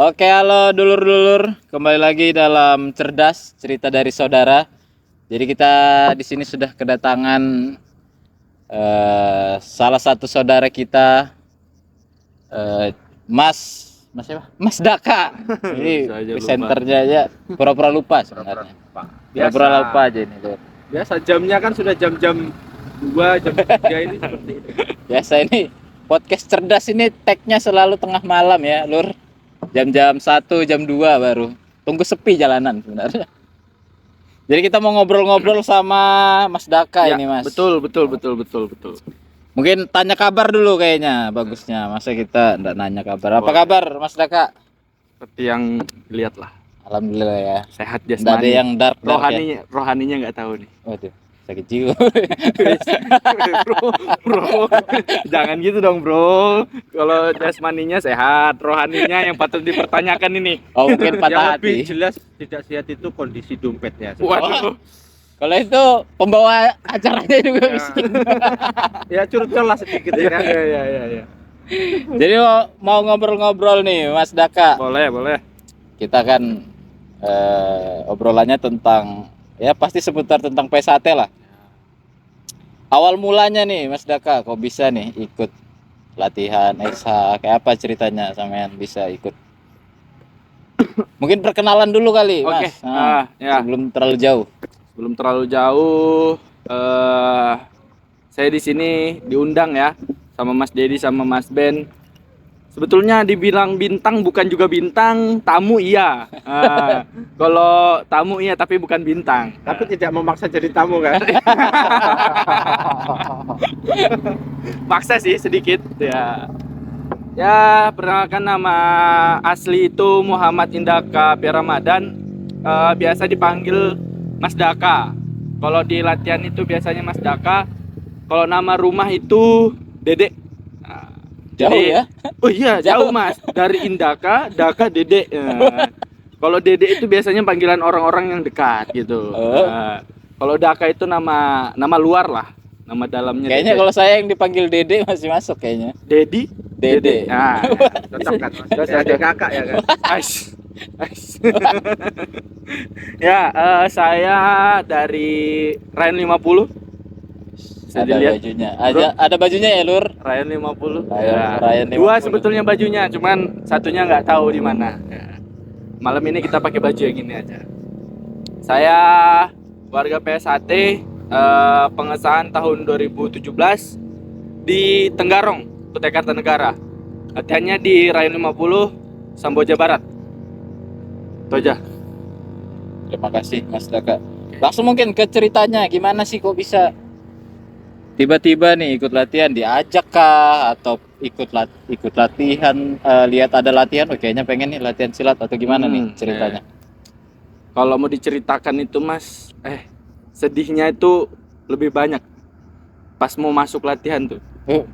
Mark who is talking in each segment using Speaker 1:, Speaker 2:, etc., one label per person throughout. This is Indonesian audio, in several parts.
Speaker 1: Oke, halo dulur-dulur, kembali lagi dalam Cerdas Cerita dari Saudara. Jadi kita di sini sudah kedatangan salah satu saudara kita, Mas siapa? Mas Daka. Ini presenternya aja pura-pura lupa sebenarnya. Pura-pura lupa aja ini tuh.
Speaker 2: Biasa jamnya kan sudah jam-jam 2, jam 3 ini seperti itu.
Speaker 1: Biasa ini podcast Cerdas ini tag-nya selalu tengah malam ya, Lur. Jam-jam 1, jam 2 baru. Tunggu sepi jalanan sebenarnya. Jadi kita mau ngobrol-ngobrol sama Mas Daka
Speaker 2: Ya,
Speaker 1: ini, Mas.
Speaker 2: betul.
Speaker 1: Mungkin tanya kabar dulu kayaknya bagusnya. Masa kita enggak nanya kabar. Apa kabar, Mas Daka?
Speaker 2: Seperti yang lihat lah.
Speaker 1: Alhamdulillah ya.
Speaker 2: Sehat
Speaker 1: Enggak ada
Speaker 2: jasmani.
Speaker 1: yang dark ya.
Speaker 2: Rohaninya nggak tahu nih.
Speaker 1: Waduh, sakit jiwa.
Speaker 2: bro, jangan gitu dong bro. Kalau jasmaninya sehat, rohaninya yang patut dipertanyakan ini.
Speaker 1: Oh, mungkin patah
Speaker 3: Yang lebih
Speaker 1: hati.
Speaker 3: jelas tidak sehat itu kondisi dompetnya.
Speaker 2: Waduh.
Speaker 1: Kalau itu pembawa acaranya juga miskin.
Speaker 3: Ya curcol lah sedikit ya kan.
Speaker 2: Ya.
Speaker 1: Jadi mau ngobrol-ngobrol nih, Mas Daka.
Speaker 2: Boleh.
Speaker 1: Kita kan obrolannya tentang ya pasti seputar tentang PSAT lah. Awal mulanya nih Mas Daka kok bisa nih ikut latihan SH, kayak apa ceritanya sampean bisa ikut? Mungkin perkenalan dulu kali,
Speaker 2: Oke.
Speaker 1: Mas. Nah,
Speaker 2: Ya.
Speaker 1: sebelum terlalu jauh.
Speaker 2: Belum terlalu jauh. Saya di sini diundang ya sama Mas Dedi sama Mas Ben. Sebetulnya dibilang bintang bukan juga bintang, tamu iya. Kalau tamu iya tapi bukan bintang.
Speaker 3: Tapi tidak memaksa jadi tamu kan.
Speaker 2: Maksa sih sedikit ya. Ya, perkenalkan nama asli itu Muhammad Indaka Ramadan. Biasa dipanggil Mas Daka. Kalau di latihan itu biasanya Mas Daka. Kalau nama rumah itu Dedek.
Speaker 1: Jauh ya?
Speaker 2: Oh iya, jauh Mas. Dari Indaka, Daka, Dedek. Kalau Dedek itu biasanya panggilan orang-orang yang dekat gitu. Kalau Daka itu nama luar lah. Nama dalamnya
Speaker 1: Kayaknya
Speaker 2: Dedek.
Speaker 1: kalau saya yang dipanggil Dede masih masuk kayaknya.
Speaker 2: Dedi,
Speaker 1: Dede.
Speaker 2: Nah,
Speaker 3: Tetap kan. Masih ada kakak ya kan.
Speaker 2: Ais. Ya, saya dari Ryan 50. Bisa
Speaker 1: Ada
Speaker 2: dilihat.
Speaker 1: bajunya. Ada bajunya ya, Lur?
Speaker 2: Ryan 50.
Speaker 1: Ryan 50.
Speaker 2: Dua sebetulnya bajunya, cuman satunya nggak tahu di mana. Ya. Malam ini kita pakai baju yang ini aja. Saya warga PSAT, pengesahan tahun 2017 di Tenggarong, Kutai Kartanegara. Latihannya di Ryan 50, Samboja Barat. Itu aja.
Speaker 1: Terima kasih Mas Daka. Langsung mungkin ke ceritanya, gimana sih kok bisa tiba-tiba nih ikut latihan, diajak kah atau ikut latihan, lihat ada latihan, oh kayaknya pengen nih latihan silat atau gimana nih ceritanya?
Speaker 2: Kalau mau diceritakan itu Mas, sedihnya itu lebih banyak pas mau masuk latihan tuh.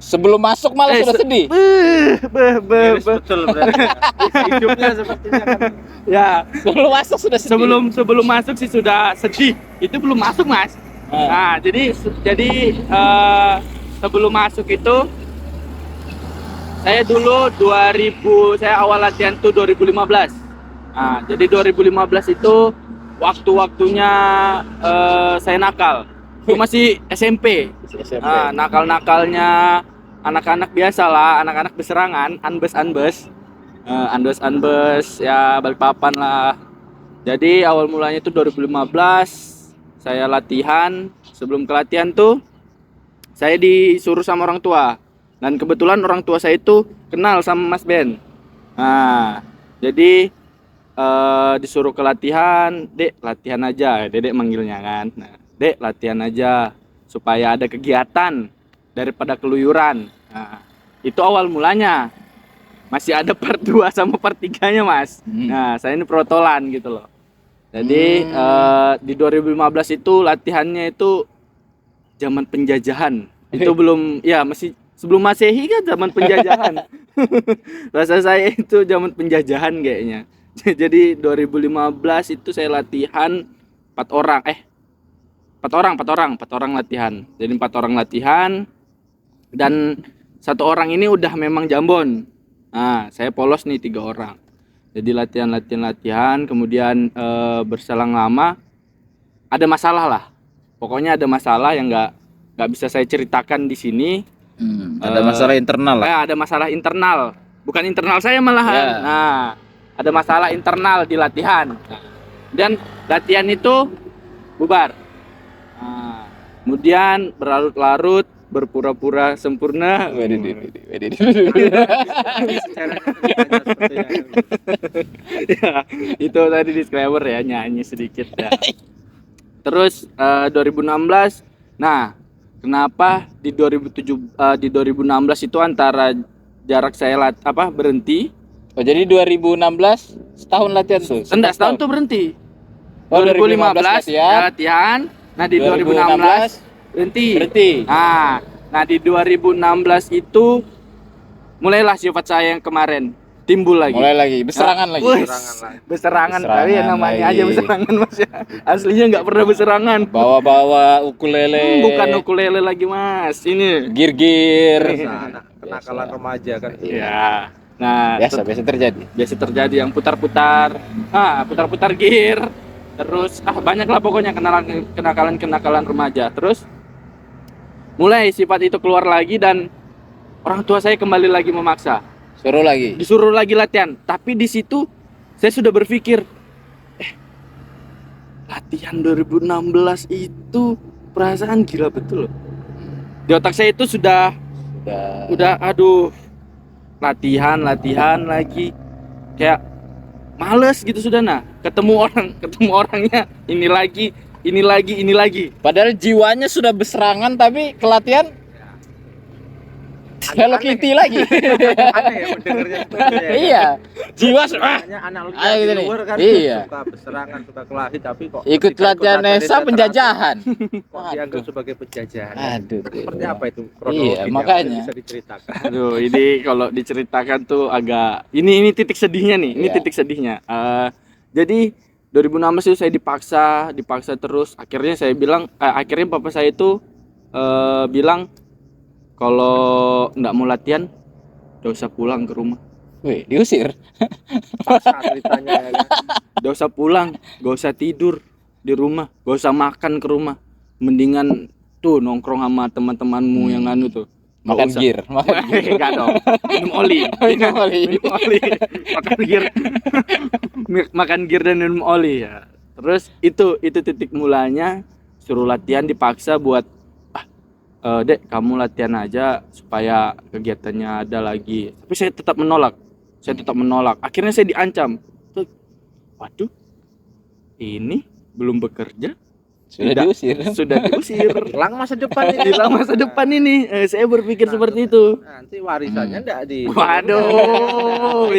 Speaker 1: Sebelum masuk malah sudah sedih.
Speaker 3: Miris betul berarti. Hidupnya sepertinya kan.
Speaker 2: Ya,
Speaker 1: Sebelum masuk sudah sedih.
Speaker 2: sebelum masuk sih sudah sedih. Itu belum masuk Mas. Nah, jadi sebelum masuk itu saya dulu saya awal latihan tuh 2015. Nah, jadi 2015 itu waktu-waktunya saya nakal. Itu masih SMP.
Speaker 1: SMP.
Speaker 2: Nah, nakal-nakalnya anak-anak biasa lah, anak-anak berserangan, anbes, ya Balikpapan lah. Jadi awal mulanya itu 2015 saya latihan. Sebelum ke latihan tuh saya disuruh sama orang tua. Dan kebetulan orang tua saya itu kenal sama Mas Ben. Nah, jadi disuruh ke latihan, Dek latihan aja, Dedek manggilnya kan. Nah, Dek latihan aja supaya ada kegiatan daripada keluyuran. Nah, itu awal mulanya. Masih ada part 2 sama part 3-nya Mas. Nah, saya ini protolan gitu loh. Jadi di 2015 itu latihannya itu zaman penjajahan. Itu belum, ya masih sebelum Masehi kan zaman penjajahan. Rasa saya itu zaman penjajahan kayaknya. Jadi 2015 itu saya latihan 4 orang latihan. Jadi 4 orang latihan dan 1 orang ini udah memang jambon. Nah, saya polos nih 3 orang. Jadi latihan, kemudian berselang lama ada masalah lah. Pokoknya ada masalah yang nggak bisa saya ceritakan di sini.
Speaker 1: Ada masalah internal lah.
Speaker 2: Ada masalah internal, bukan internal saya malahan.
Speaker 1: Ya.
Speaker 2: Nah, ada masalah internal di latihan. Dan latihan itu bubar. Nah, kemudian berlarut-larut, berpura-pura sempurna. Ya, itu tadi disclaimer ya, nyanyi sedikit ya. Terus 2016. Nah, kenapa di 2016 itu antara jarak saya berhenti?
Speaker 1: Oh, jadi 2016 setahun latihan tuh.
Speaker 2: Enggak, setahun tuh berhenti.
Speaker 1: Oh,
Speaker 2: 2015
Speaker 1: latihan.
Speaker 2: latihan. Nah, di 2016 berhenti. Nah, di 2016 itu mulailah sifat saya yang kemarin timbul lagi.
Speaker 1: Mulai lagi berserangan lagi.
Speaker 2: Berserangan tapi ya namanya
Speaker 1: lagi.
Speaker 2: aja berserangan Mas ya. Aslinya nggak pernah berserangan.
Speaker 1: Bawa-bawa ukulele.
Speaker 2: Bukan ukulele lagi Mas, ini
Speaker 1: Gir-gir.
Speaker 3: Anak kenakalan remaja kan.
Speaker 2: ya. Nah,
Speaker 1: Biasa terjadi.
Speaker 2: biasa terjadi yang putar-putar. Putar-putar gear. Terus banyak lah pokoknya kenakalan remaja. Terus mulai sifat itu keluar lagi dan orang tua saya kembali lagi memaksa.
Speaker 1: Suruh lagi.
Speaker 2: Disuruh lagi latihan, tapi di situ saya sudah berpikir latihan 2016 itu perasaan gila betul loh. Di otak saya itu sudah aduh, latihan lagi kayak males gitu sudah. Nah, ketemu orangnya ini lagi.
Speaker 1: Padahal jiwanya sudah berserangan tapi kelatihan Hello Kitty lagi.
Speaker 3: Aneh ya mendengarnya seperti ya.
Speaker 1: Iya. Jiwa
Speaker 3: Hanya analogi
Speaker 1: Ayo gitu
Speaker 3: di
Speaker 1: nih.
Speaker 3: luar kan
Speaker 1: Iya.
Speaker 3: suka berserangan, suka kelahi tapi kok
Speaker 1: ikut
Speaker 3: ketika
Speaker 1: latihan
Speaker 3: latihan
Speaker 1: Nesa
Speaker 3: di
Speaker 1: penjajahan.
Speaker 3: kok dianggap sebagai penjajahan.
Speaker 1: Aduh.
Speaker 3: Seperti apa itu
Speaker 1: Iya,
Speaker 3: kronologinya?
Speaker 1: makanya.
Speaker 3: Bisa diceritakan.
Speaker 2: Aduh, ini kalau diceritakan tuh agak ini titik sedihnya nih. Ini
Speaker 1: Iya.
Speaker 2: titik sedihnya. Jadi 2016 itu saya dipaksa terus. Akhirnya saya bilang, akhirnya papa saya itu bilang kalau nggak mau latihan, nggak usah pulang ke rumah.
Speaker 1: Wih, diusir.
Speaker 3: Paksa ceritanya ya kan.
Speaker 2: Nggak usah pulang, nggak usah tidur di rumah, nggak usah makan ke rumah. Mendingan tuh nongkrong sama teman-temanmu yang anu tuh. Nggak
Speaker 1: Makan
Speaker 2: usah.
Speaker 1: gir.
Speaker 2: Enggak dong. Minum oli.
Speaker 1: Minum oli.
Speaker 2: Makan gir. Makan gir dan minum oli ya. Terus itu titik mulanya suruh latihan dipaksa buat Dek, kamu latihan aja supaya kegiatannya ada lagi. Tapi saya tetap menolak. Akhirnya saya diancam. Waduh, ini belum bekerja. Sudah diusir.
Speaker 3: Hilang masa depan ini.
Speaker 2: Hilang masa depan ini. Saya berpikir seperti itu.
Speaker 3: Nanti warisannya enggak di.
Speaker 2: Waduh,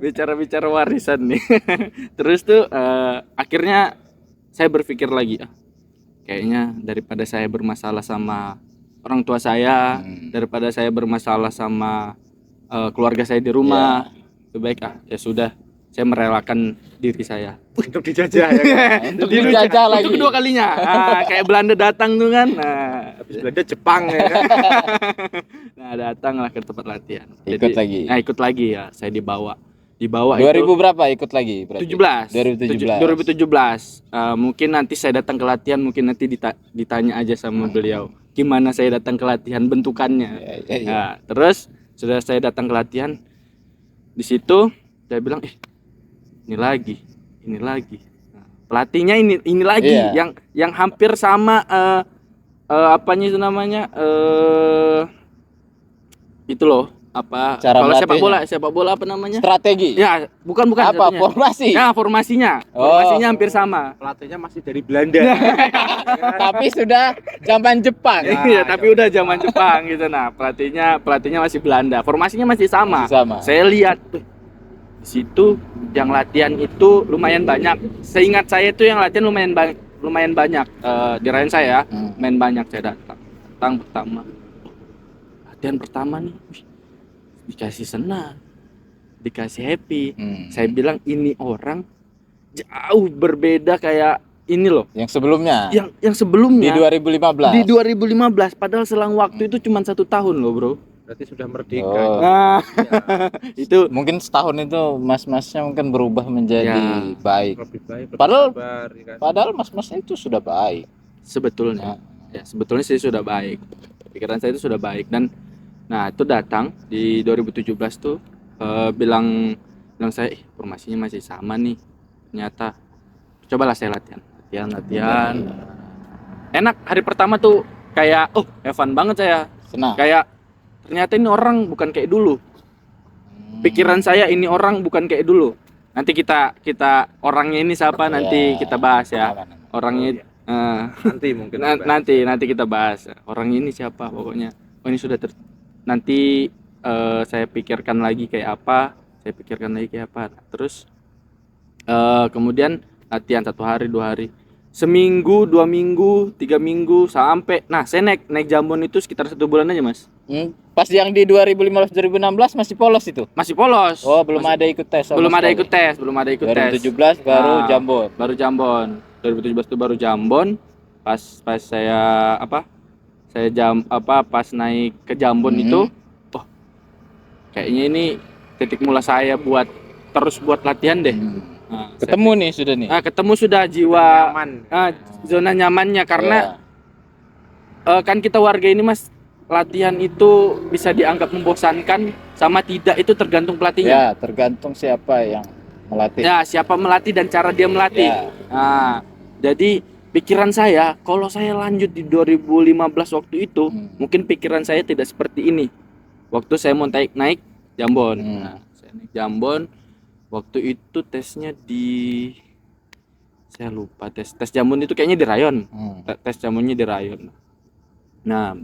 Speaker 2: bicara warisan nih. Terus tuh akhirnya saya berpikir lagi, kayaknya daripada saya bermasalah sama orang tua saya, daripada saya bermasalah sama keluarga saya di rumah, lebih baik ya sudah, saya merelakan diri saya
Speaker 3: Untuk dijajah ya kan.
Speaker 1: Untuk dijajah lagi.
Speaker 2: untuk kedua kalinya. Kayak Belanda datang tuh kan. Nah,
Speaker 3: Habis Belanda Jepang ya kan.
Speaker 2: nah datanglah ke tempat latihan.
Speaker 1: Ikut lagi.
Speaker 2: Nah, ikut lagi ya, saya dibawa
Speaker 1: 2000 berapa ikut lagi berarti?
Speaker 2: 2017. Mungkin nanti saya datang ke latihan, mungkin nanti ditanya aja sama beliau gimana saya datang ke latihan bentukannya.
Speaker 1: Ya.
Speaker 2: Nah, terus sudah saya datang ke latihan, di situ saya bilang ini lagi. Nah, pelatihnya ini lagi yang hampir sama apanya itu namanya itu loh. Apa
Speaker 1: Cara
Speaker 2: kalau
Speaker 1: melatihnya?
Speaker 2: sepak bola apa namanya?
Speaker 1: Strategi.
Speaker 2: Ya, bukan
Speaker 1: Apa?
Speaker 2: satunya.
Speaker 1: Formasi.
Speaker 2: Ya, formasinya hampir sama.
Speaker 3: Pelatihnya masih dari Belanda.
Speaker 1: Tapi sudah zaman Jepang.
Speaker 2: Iya, tapi udah zaman Jepang gitu. Nah, pelatihnya masih Belanda. Formasinya masih sama.
Speaker 1: Masih sama.
Speaker 2: Saya lihat di situ yang latihan itu lumayan banyak. Seingat saya itu yang latihan lumayan banyak. Dirayain saya main banyak. Saya datang pertama. Latihan pertama nih. Dikasih senang, dikasih happy. Saya bilang ini orang jauh berbeda kayak ini loh.
Speaker 1: Yang sebelumnya.
Speaker 2: Yang sebelumnya
Speaker 1: Di 2015.
Speaker 2: Di 2015. Padahal selang waktu itu cuma 1 tahun loh bro.
Speaker 3: Berarti sudah merdeka.
Speaker 1: Oh.
Speaker 2: Nah, itu
Speaker 1: Mungkin setahun itu mas-masnya mungkin berubah menjadi
Speaker 2: Ya.
Speaker 1: baik.
Speaker 3: Lebih baik, lebih
Speaker 1: Padahal-
Speaker 3: sabar, ya kan?
Speaker 1: Padahal mas-masnya itu sudah baik.
Speaker 2: sebetulnya. Ya, sebetulnya sih sudah baik. Pikiran saya itu sudah baik dan nah itu datang di 2017 tuh bilang saya formasinya masih sama nih. Ternyata cobalah saya latihan. Enak hari pertama tuh kayak Evan banget saya.
Speaker 1: Senang.
Speaker 2: Kayak ternyata ini orang bukan kayak dulu. Pikiran saya ini orang bukan kayak dulu. Nanti kita orangnya ini siapa nanti kita bahas ya. Orangnya
Speaker 3: Nanti mungkin.
Speaker 2: nanti kita bahas orang ini siapa pokoknya. Ini sudah nanti saya pikirkan lagi kayak apa, terus kemudian latihan 1 hari 2 hari, seminggu 2 minggu 3 minggu sampai saya naik jambon itu sekitar 1 bulan aja mas.
Speaker 1: Pas yang di 2015-2016 masih polos itu.
Speaker 2: Masih polos.
Speaker 1: Oh, belum ada ikut tes. sama
Speaker 2: belum ada
Speaker 1: sekali.
Speaker 2: ikut tes
Speaker 1: 2017 baru
Speaker 2: Nah,
Speaker 1: jambon.
Speaker 2: baru jambon 2017 itu baru jambon. Pas saya pas naik ke jambon itu kayaknya ini titik mula saya buat latihan deh. Nah,
Speaker 1: Ketemu nih sudah nih.
Speaker 2: ketemu sudah jiwa
Speaker 3: Nyaman.
Speaker 2: zona nyamannya karena
Speaker 1: Ya.
Speaker 2: kan kita warga ini mas, latihan itu bisa dianggap membosankan sama tidak itu tergantung pelatihnya.
Speaker 1: Ya, tergantung siapa yang melatih.
Speaker 2: Ya, siapa melatih dan cara dia melatih.
Speaker 1: Ya.
Speaker 2: Nah, jadi pikiran saya kalau saya lanjut di 2015 waktu itu, mungkin pikiran saya tidak seperti ini. Waktu saya mau naik jambon. Nah, saya naik jambon waktu itu tesnya saya lupa tes jambon itu kayaknya di rayon. Tes jambonnya di rayon. Nah,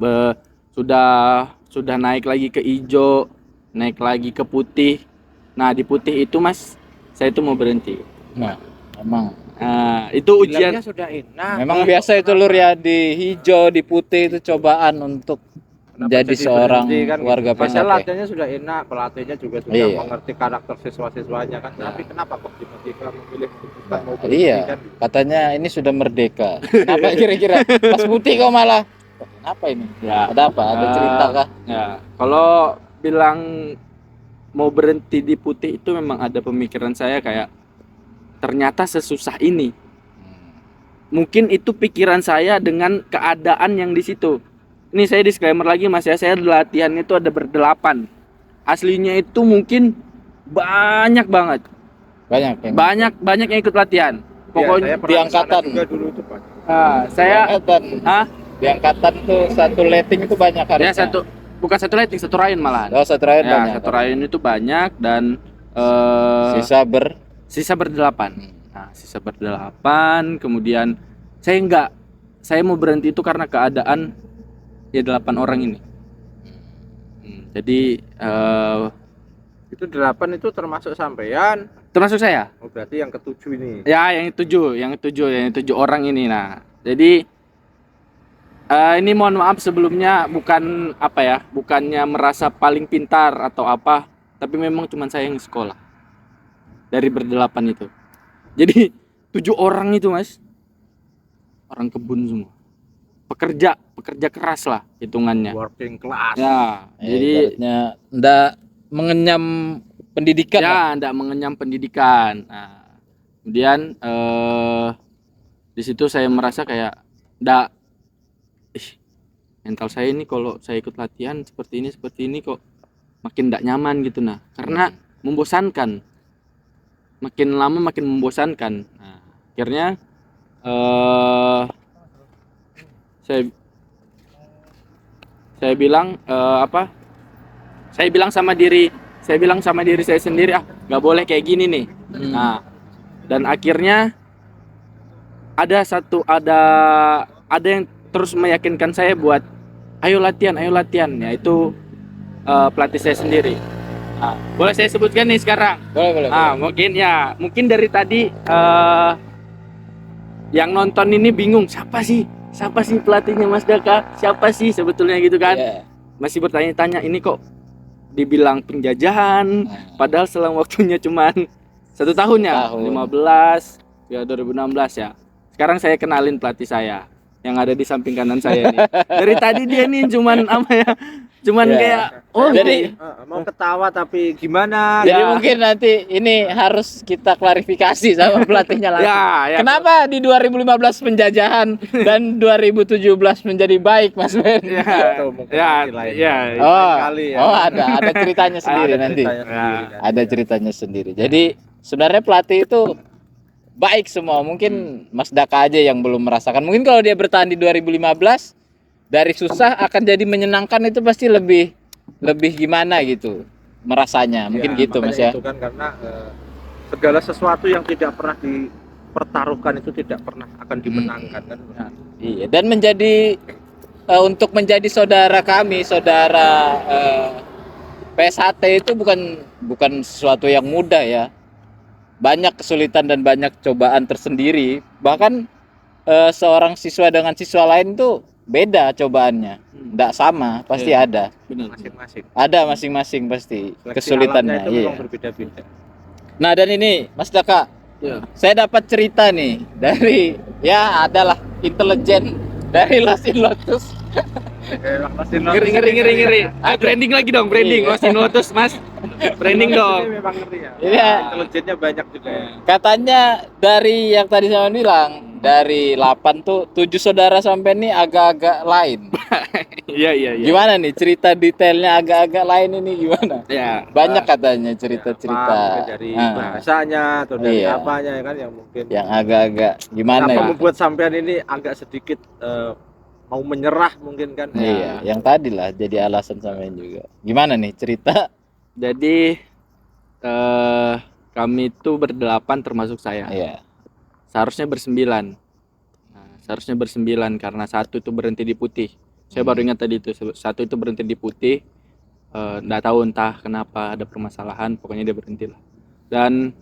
Speaker 2: sudah naik lagi ke hijau, naik lagi ke putih. Nah, di putih itu mas, saya itu mau berhenti.
Speaker 1: Nah, memang
Speaker 2: itu ujian.
Speaker 3: Bilangnya sudah enak.
Speaker 1: memang biasa itu lur ya, di hijau, di putih itu cobaan untuk jadi seorang
Speaker 3: berhenti kan,
Speaker 1: warga
Speaker 3: gitu. Padahal
Speaker 1: PKP.
Speaker 3: latihannya sudah enak, pelatihnya juga sudah
Speaker 1: Iya.
Speaker 3: mengerti karakter siswa-siswanya kan. Tapi kenapa kok tiba-tiba memilih memutuskan mau berhenti
Speaker 1: Iya,
Speaker 3: kan?
Speaker 1: katanya ini sudah merdeka. Kenapa kira-kira? Pas putih kok malah. Kenapa ini?
Speaker 2: Ya.
Speaker 1: Ada apa? Ada cerita kah?
Speaker 2: Ya, kalau bilang mau berhenti di putih itu memang ada pemikiran saya kayak ternyata sesusah ini. Mungkin itu pikiran saya dengan keadaan yang di situ. Ini saya disclaimer lagi mas ya, saya latihan itu ada berdelapan. Aslinya itu mungkin banyak banget. Banyak yang ikut latihan. Pokoknya
Speaker 3: Iya, saya pernah
Speaker 1: di
Speaker 3: kesana
Speaker 1: angkatan.
Speaker 3: juga dulu tuh Pak.
Speaker 2: saya
Speaker 1: Di angkatan tuh satu letting itu banyak
Speaker 2: ya
Speaker 1: harusnya.
Speaker 2: bukan satu lighting, satu rayon malahan.
Speaker 1: Oh, satu rayon
Speaker 2: Ya,
Speaker 1: banyak.
Speaker 2: satu rayon itu banyak dan sisa berdelapan. Nah, sisa berdelapan, kemudian saya mau berhenti itu karena keadaan ya 8 orang ini. Jadi
Speaker 3: Itu 8 itu termasuk sampean.
Speaker 2: termasuk saya.
Speaker 3: Oh, berarti yang ke-7 ini.
Speaker 2: Ya, yang 7 orang ini. Nah, jadi ini mohon maaf sebelumnya bukannya merasa paling pintar atau apa, tapi memang cuma saya yang sekolah dari berdelapan itu. Jadi 7 orang itu mas, orang kebun semua, pekerja keras lah hitungannya.
Speaker 3: Working class.
Speaker 2: Ya, jadi
Speaker 1: ibaratnya ndak mengenyam pendidikan. lah.
Speaker 2: ya ndak mengenyam pendidikan. Nah, kemudian di situ saya merasa kayak mental saya ini kalau saya ikut latihan seperti ini kok makin ndak nyaman gitu nah, karena membosankan, makin lama makin membosankan. Nah, akhirnya saya bilang saya bilang sama diri saya sendiri nggak boleh kayak gini nih. Nah, dan akhirnya ada yang terus meyakinkan saya buat ayo latihan, yaitu pelatih saya sendiri. Nah, boleh saya sebutkan nih sekarang.
Speaker 1: Boleh.
Speaker 2: Mungkin dari tadi yang nonton ini bingung siapa sih pelatihnya Mas Daka, siapa sih sebetulnya gitu kan.
Speaker 1: Iya.
Speaker 2: Masih bertanya-tanya ini kok dibilang penjajahan, padahal selang waktunya cuman 1 tahun ya, 15 ya 2016 ya. Sekarang saya kenalin pelatih saya yang ada di samping kanan saya nih. Dari tadi dia nih cuman Cuman
Speaker 1: Iya.
Speaker 2: kayak
Speaker 1: Jadi-
Speaker 3: Mau ketawa tapi gimana?
Speaker 1: Jadi
Speaker 2: Ya.
Speaker 1: mungkin nanti ini harus kita klarifikasi sama pelatihnya langsung.
Speaker 2: ya
Speaker 1: Kenapa di 2015 penjajahan dan 2017 menjadi baik, Mas Ben?
Speaker 2: ya
Speaker 3: Itu mungkin
Speaker 2: ya
Speaker 3: nanti lain.
Speaker 2: ya
Speaker 1: Oh,
Speaker 3: kali ya.
Speaker 1: oh ada ceritanya sendiri
Speaker 3: Ada
Speaker 1: nanti.
Speaker 3: ceritanya sendiri kan.
Speaker 1: Ada ceritanya sendiri. Jadi sebenarnya pelatih itu baik semua. Mungkin Mas Daka aja yang belum merasakan. Mungkin kalau dia bertahan di 2015 dari susah akan jadi menyenangkan itu pasti lebih gimana gitu merasanya. Mungkin
Speaker 3: Ya,
Speaker 1: gitu Mas
Speaker 3: makanya
Speaker 1: ya.
Speaker 3: itu kan karena segala sesuatu yang tidak pernah dipertaruhkan itu tidak pernah akan dimenangkan kan.
Speaker 1: Iya, dan menjadi untuk menjadi saudara kami, saudara PSHT itu bukan sesuatu yang mudah ya. Banyak kesulitan dan banyak cobaan tersendiri. Bahkan seorang siswa dengan siswa lain tuh beda cobaannya. Nggak sama, pasti
Speaker 2: Iya.
Speaker 1: ada.
Speaker 2: benar.
Speaker 3: Masing-masing.
Speaker 1: Ada masing-masing pasti
Speaker 3: Seleksi
Speaker 1: kesulitannya.
Speaker 3: alamnya itu
Speaker 1: Iya.
Speaker 3: memang berbeda-beda.
Speaker 1: Nah, dan ini Mas Daka,
Speaker 2: Ya.
Speaker 1: saya dapat cerita nih dari ya adalah intelijen dari Lasin Lotus.
Speaker 2: Ngeri. Branding lagi dong, branding.
Speaker 1: Iya.
Speaker 2: Austin Lotus, Mas. Branding dong.
Speaker 3: Ini memang ngeri ya.
Speaker 1: Iya.
Speaker 3: Intelijennya banyak juga ya.
Speaker 1: Katanya dari yang tadi saya bilang dari 8 tuh 7 saudara sampai nih agak-agak lain.
Speaker 2: Iya.
Speaker 1: Gimana nih cerita detailnya agak-agak lain ini gimana?
Speaker 2: Ya.
Speaker 1: Banyak katanya
Speaker 3: Ya,
Speaker 1: cerita-cerita
Speaker 3: mungkin dari
Speaker 1: Ah,
Speaker 3: bahasanya atau dari
Speaker 1: Iya.
Speaker 3: apanya ya kan yang mungkin
Speaker 1: yang agak-agak gimana
Speaker 3: apa
Speaker 1: ya?
Speaker 3: membuat sampean ini agak sedikit mau menyerah mungkin kan.
Speaker 1: Iya, yang tadi lah jadi alasan sampean juga. Gimana nih cerita?
Speaker 2: Jadi kami itu berdelapan termasuk saya.
Speaker 1: Iya.
Speaker 2: Seharusnya bersembilan. Nah, seharusnya bersembilan karena satu itu berhenti di putih. Saya baru ingat tadi itu satu itu berhenti di putih. Nggak tahu entah kenapa ada permasalahan. Pokoknya dia berhenti lah. Dan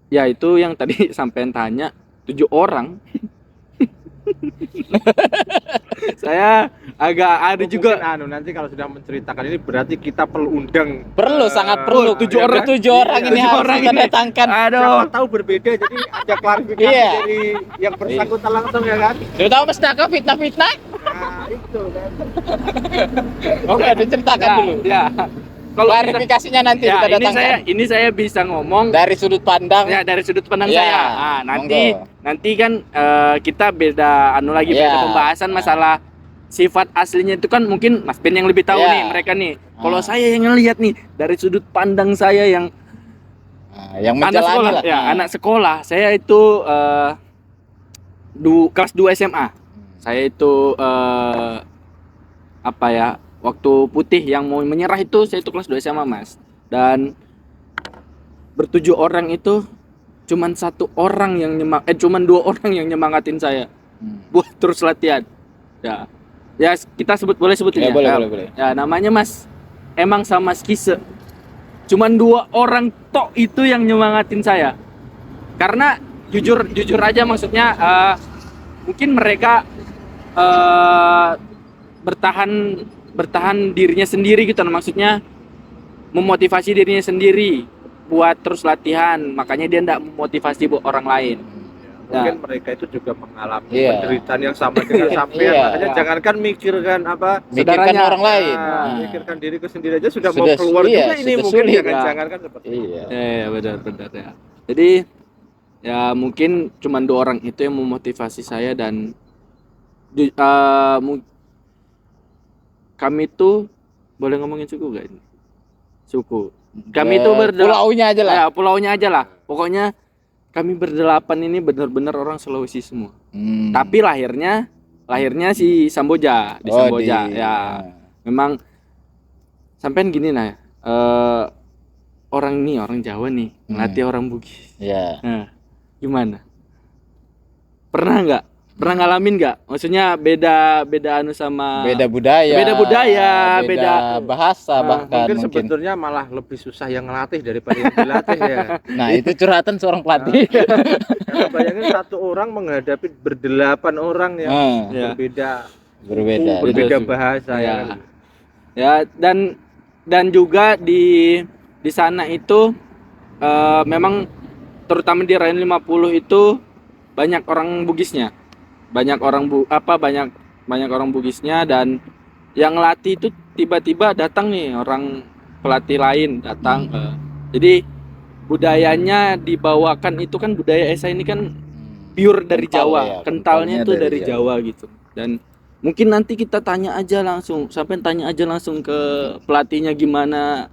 Speaker 2: ya itu yang tadi sampean tanya 7 orang. Saya agak ada juga.
Speaker 3: Mungkin nanti kalau sudah menceritakan ini berarti kita perlu undang
Speaker 1: Perlu, sangat perlu.
Speaker 2: 7 orang.
Speaker 1: 7 orang ini
Speaker 2: Tujuh
Speaker 1: harus
Speaker 2: orang
Speaker 1: kita
Speaker 2: ini.
Speaker 1: datangkan.
Speaker 2: Aduh.
Speaker 3: siapa tahu berbeda jadi ada klarifikasi
Speaker 1: Iya.
Speaker 3: dari yang bersangkutan langsung ya kan.
Speaker 1: Terutama Mas Daka fitnah-fitnah.
Speaker 3: Nah itu kan.
Speaker 1: Oke, diceritakan
Speaker 2: Ya,
Speaker 1: dulu.
Speaker 2: ya. Kalau kita-
Speaker 1: Klarifikasinya nanti
Speaker 2: ya,
Speaker 1: kita
Speaker 2: ini
Speaker 1: datangkan.
Speaker 2: saya bisa ngomong
Speaker 1: Dari sudut pandang.
Speaker 2: ya dari sudut pandang
Speaker 1: Ya,
Speaker 2: saya. Nah,
Speaker 1: monggo.
Speaker 2: nanti kan kita beda beda
Speaker 1: Ya.
Speaker 2: pembahasan masalah sifat aslinya itu kan mungkin Mas Ben yang lebih tahu
Speaker 1: Ya.
Speaker 2: nih mereka nih. Kalau
Speaker 1: Ah.
Speaker 2: saya yang ngelihat nih dari sudut pandang saya yang
Speaker 1: Nah, yang
Speaker 2: anak
Speaker 1: menjalani
Speaker 2: sekolah,
Speaker 1: lah.
Speaker 2: ya
Speaker 1: Nah.
Speaker 2: anak sekolah, saya itu kelas 2 SMA. Saya itu apa ya? Waktu putih yang mau menyerah itu saya itu kelas 2 SMA, Mas. Dan bertujuh orang itu cuman satu orang yang cuman 2 orang yang nyemangatin saya buat terus latihan. Ya. Ya kita boleh sebutin
Speaker 1: Ya,
Speaker 2: ya.
Speaker 1: boleh,
Speaker 2: Ya.
Speaker 1: boleh.
Speaker 2: Ya namanya Mas emang sama Skise. Cuman 2 orang tok itu yang nyemangatin saya. Karena jujur aja maksudnya mungkin mereka bertahan dirinya sendiri gitu, maksudnya memotivasi dirinya sendiri buat terus latihan, makanya dia enggak memotivasi buat orang lain.
Speaker 3: Mungkin mereka itu juga mengalami
Speaker 1: Iya.
Speaker 3: penderitaan yang sama dengan sampean.
Speaker 1: Iya.
Speaker 3: Makanya jangankan mikirkan apa
Speaker 1: Mikirkan
Speaker 2: saudaranya.
Speaker 1: orang lain.
Speaker 3: nah,
Speaker 1: Nah.
Speaker 3: mikirkan diriku sendiri aja sudah mau
Speaker 1: Sudah-
Speaker 3: keluar
Speaker 1: iya,
Speaker 3: juga ini
Speaker 1: sudah
Speaker 3: mungkin
Speaker 1: sulit,
Speaker 3: jangan
Speaker 2: ya.
Speaker 3: jangankan seperti itu.
Speaker 1: Iya.
Speaker 2: Ya benar ya. Jadi ya mungkin cuma 2 orang itu yang memotivasi saya dan kami tuh boleh ngomongin suku gak ini? Suku. Kami itu
Speaker 1: pulaunya aja lah.
Speaker 2: Ya, pulaunya aja lah. Pokoknya kami berdelapan ini benar-benar orang Sulawesi semua. Tapi lahirnya si Samboja di Samboja. Ya, memang sampean gini nah. Orang Jawa nih ngelatih orang Bugis.
Speaker 1: Ya.
Speaker 2: Nah, gimana? Pernah ngalamin nggak? Maksudnya beda anu sama
Speaker 1: Beda budaya.
Speaker 2: Beda budaya, beda-
Speaker 1: bahasa bahkan
Speaker 3: mungkin
Speaker 1: mungkin.
Speaker 3: sebetulnya malah lebih susah yang ngelatih daripada yang dilatih ya.
Speaker 1: Nah, itu curhatan seorang pelatih.
Speaker 3: Karena bayangin satu orang menghadapi berdelapan orang yang
Speaker 1: Ah,
Speaker 2: Ya.
Speaker 3: berbeda
Speaker 1: berbeda.
Speaker 3: suku, berbeda
Speaker 2: suku.
Speaker 3: bahasa ya.
Speaker 2: Ya.
Speaker 3: kan?
Speaker 2: Ya, dan juga di sana itu memang terutama di Rayon 50 itu banyak orang Bugisnya. Banyak orang Bugisnya dan yang ngelatih itu tiba-tiba datang nih orang pelatih lain datang. Jadi budayanya dibawakan itu kan budaya Esa ini kan pure dari
Speaker 1: Kental
Speaker 2: Jawa,
Speaker 1: ya,
Speaker 2: kentalnya
Speaker 1: kentalnya
Speaker 2: tuh
Speaker 1: dari
Speaker 2: dari Jawa gitu. Dan mungkin nanti kita tanya aja langsung, sampai tanya aja langsung ke pelatihnya gimana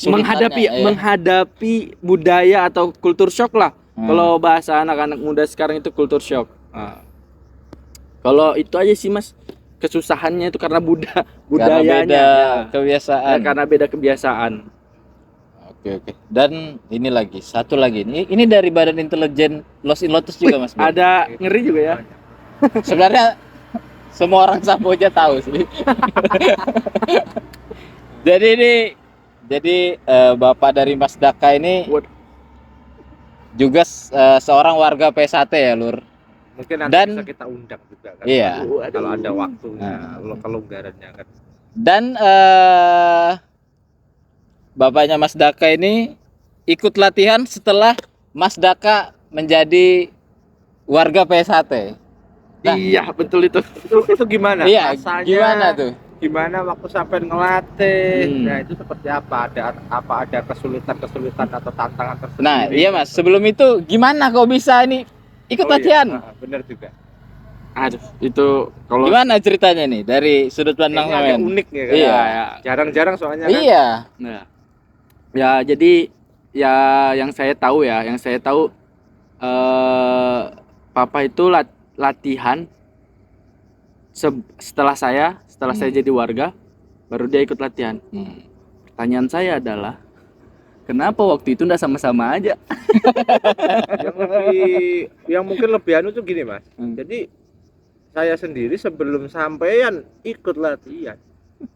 Speaker 2: menghadapi
Speaker 1: Kesulitannya, ya.
Speaker 2: menghadapi budaya atau kultur shock lah. Kalau bahasa anak-anak muda sekarang itu kultur shock. Nah, kalau itu aja sih Mas, kesusahannya itu karena
Speaker 1: Karena
Speaker 2: budayanya
Speaker 1: beda
Speaker 2: ya.
Speaker 1: kebiasaan.
Speaker 2: Ya, karena beda kebiasaan.
Speaker 1: Oke. Dan ini lagi, satu lagi. Ini dari Badan Intelijen Lost in Lotus juga, Mas. Bro.
Speaker 2: Ada ngeri juga ya.
Speaker 1: Sebenarnya semua orang Samboja tahu sih. Jadi Bapak dari Mas Daka ini
Speaker 2: Waduh.
Speaker 1: juga seorang warga P1 ya, Lur.
Speaker 3: Mungkin nanti
Speaker 1: Dan-
Speaker 3: bisa kita undang juga kan.
Speaker 1: Iya.
Speaker 3: Kalau ada waktunya,
Speaker 1: Nah.
Speaker 3: kelonggarannya kan.
Speaker 1: Dan bapaknya Mas Daka ini ikut latihan setelah Mas Daka menjadi warga P1. Nah.
Speaker 2: Iya, betul itu.
Speaker 3: Itu gimana?
Speaker 1: Iya,
Speaker 3: Rasanya
Speaker 1: gimana tuh?
Speaker 3: Gimana waktu sampai ngelatih?
Speaker 2: Hmm.
Speaker 3: Nah, itu seperti apa? Ada kesulitan atau tantangan tersendiri?
Speaker 1: Nah, iya Mas, sebelum itu gimana kok bisa ini ikut
Speaker 3: Oh, iya.
Speaker 1: latihan?
Speaker 3: Bener juga.
Speaker 2: Aduh, itu kalau
Speaker 1: Gimana ceritanya nih dari sudut pandang
Speaker 3: Ini agak
Speaker 1: sampean?
Speaker 3: unik ya kan?
Speaker 1: Iya.
Speaker 2: ya,
Speaker 3: Jarang-jarang soalnya kan.
Speaker 1: Iya.
Speaker 2: nah, ya jadi ya yang saya tahu papa itu latihan setelah saya jadi warga baru dia ikut latihan. Pertanyaan saya adalah kenapa waktu itu enggak sama-sama aja?
Speaker 3: Yang mungkin lebih anu tuh gini Mas. Jadi saya sendiri sebelum sampean ikut latihan,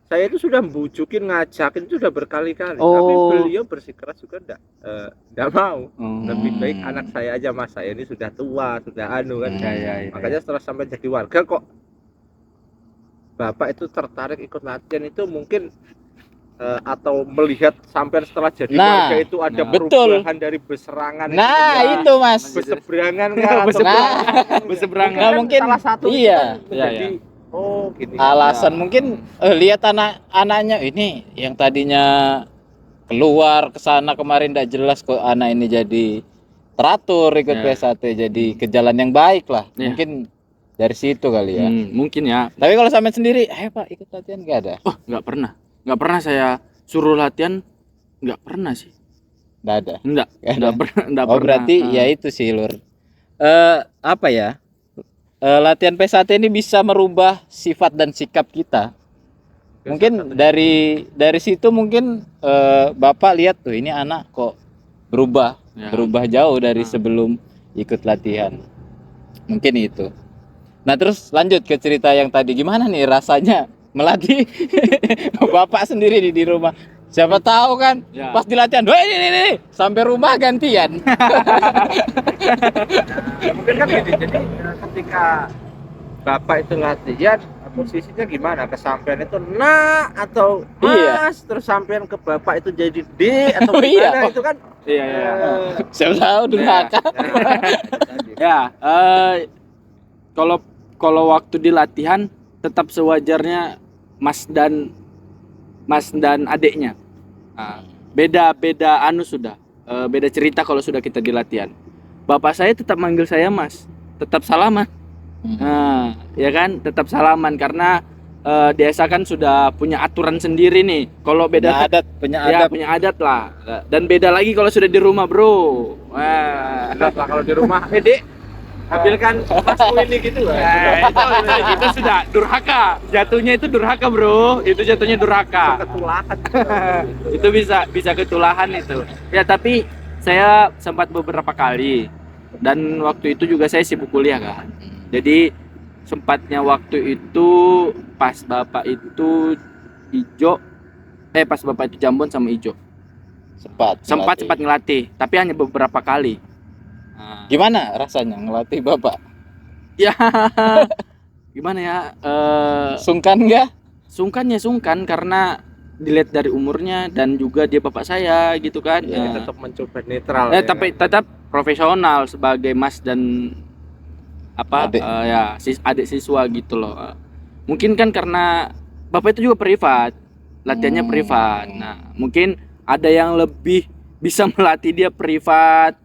Speaker 3: saya itu sudah bujukin, ngajakin itu sudah berkali-kali, tapi
Speaker 2: Oh.
Speaker 3: beliau bersikeras juga enggak mau. Lebih baik
Speaker 1: Hmm.
Speaker 3: anak saya aja, Mas, saya ini sudah tua, sudah anu kan.
Speaker 2: Ya.
Speaker 3: Makanya setelah sampai jadi warga kok Bapak itu tertarik ikut latihan itu mungkin atau melihat sampai setelah jadi
Speaker 1: Nah,
Speaker 3: warga itu ada
Speaker 1: betul.
Speaker 3: perubahan dari berserangan
Speaker 1: Nah,
Speaker 3: ya,
Speaker 1: itu Mas.
Speaker 3: berseberangan kan
Speaker 2: Berseberangan.
Speaker 1: Nah, mungkin
Speaker 3: salah satu itu
Speaker 1: iya.
Speaker 3: kan menjadi oh gini
Speaker 1: Alasan mungkin lihat anak-anaknya ini yang tadinya keluar ke sana kemarin tidak jelas kok anak ini jadi teratur ikut
Speaker 2: Ya.
Speaker 1: P1 jadi ke jalan yang baik lah.
Speaker 2: Ya.
Speaker 1: Mungkin dari situ kali ya.
Speaker 2: Mungkin ya.
Speaker 1: Tapi kalau sampean sendiri, ayo Pak ikut latihan nggak ada?
Speaker 2: Oh, nggak pernah saya suruh latihan, nggak pernah sih.
Speaker 1: Nggak ada.
Speaker 2: Nggak
Speaker 1: Nggak
Speaker 2: pernah.
Speaker 1: Oh berarti ya itu sih Lur. Apa ya? Latihan P1 ini bisa merubah sifat dan sikap kita. Mungkin dari situ mungkin Bapak lihat tuh ini anak kok berubah jauh dari sebelum ikut latihan. Mungkin itu. Nah, terus lanjut ke cerita yang tadi, gimana nih rasanya melatih Bapak sendiri di rumah. Siapa tahu kan
Speaker 2: Ya.
Speaker 1: pas di latihan, "Wah, ini sampai rumah gantian."
Speaker 3: mungkin kan gini jadi ketika Bapak itu latihan posisinya gimana kesampean itu atau
Speaker 1: Iya.
Speaker 3: Mas terus sampean ke Bapak itu jadi D atau
Speaker 1: Oh, iya.
Speaker 3: gimana itu kan
Speaker 2: Iya.
Speaker 1: Siapa tahu durhaka.
Speaker 2: Ya, kalau waktu di latihan tetap sewajarnya Mas dan adiknya. Nah, beda anu sudah. Beda cerita kalau sudah kita di latihan. Bapak saya tetap manggil saya Mas, tetap salaman. Nah, ya kan, tetap salaman karena desa kan sudah punya aturan sendiri nih. Kalau beda
Speaker 1: punya
Speaker 2: ya
Speaker 1: adat.
Speaker 2: punya adat lah. Dan beda lagi kalau sudah di rumah, Bro. Wah.
Speaker 3: Lah kalau di rumah Dek ambilkan masku ini gitu
Speaker 2: Itu sudah durhaka. Jatuhnya itu durhaka, Bro. Itu jatuhnya durhaka.
Speaker 3: ketulahan
Speaker 2: Itu bisa ketulahan itu. Ya, tapi saya sempat beberapa kali dan waktu itu juga saya sibuk kuliah kan. Jadi sempatnya waktu itu pas Bapak itu pas Bapak itu Jambon sama Ijo. Sempat ngelatih, tapi hanya beberapa kali. Nah,
Speaker 1: Gimana rasanya ngelatih Bapak?
Speaker 2: ya gimana ya?
Speaker 1: Sungkan nggak?
Speaker 2: Sungkan karena dilihat dari umurnya dan juga dia bapak saya gitu kan.
Speaker 3: ya, tetap mencoba netral
Speaker 2: Tapi tetap profesional sebagai mas dan
Speaker 1: Adik.
Speaker 2: adik siswa gitu loh. Mungkin kan karena bapak itu juga privat, latihannya privat. Nah, mungkin ada yang lebih bisa melatih dia privat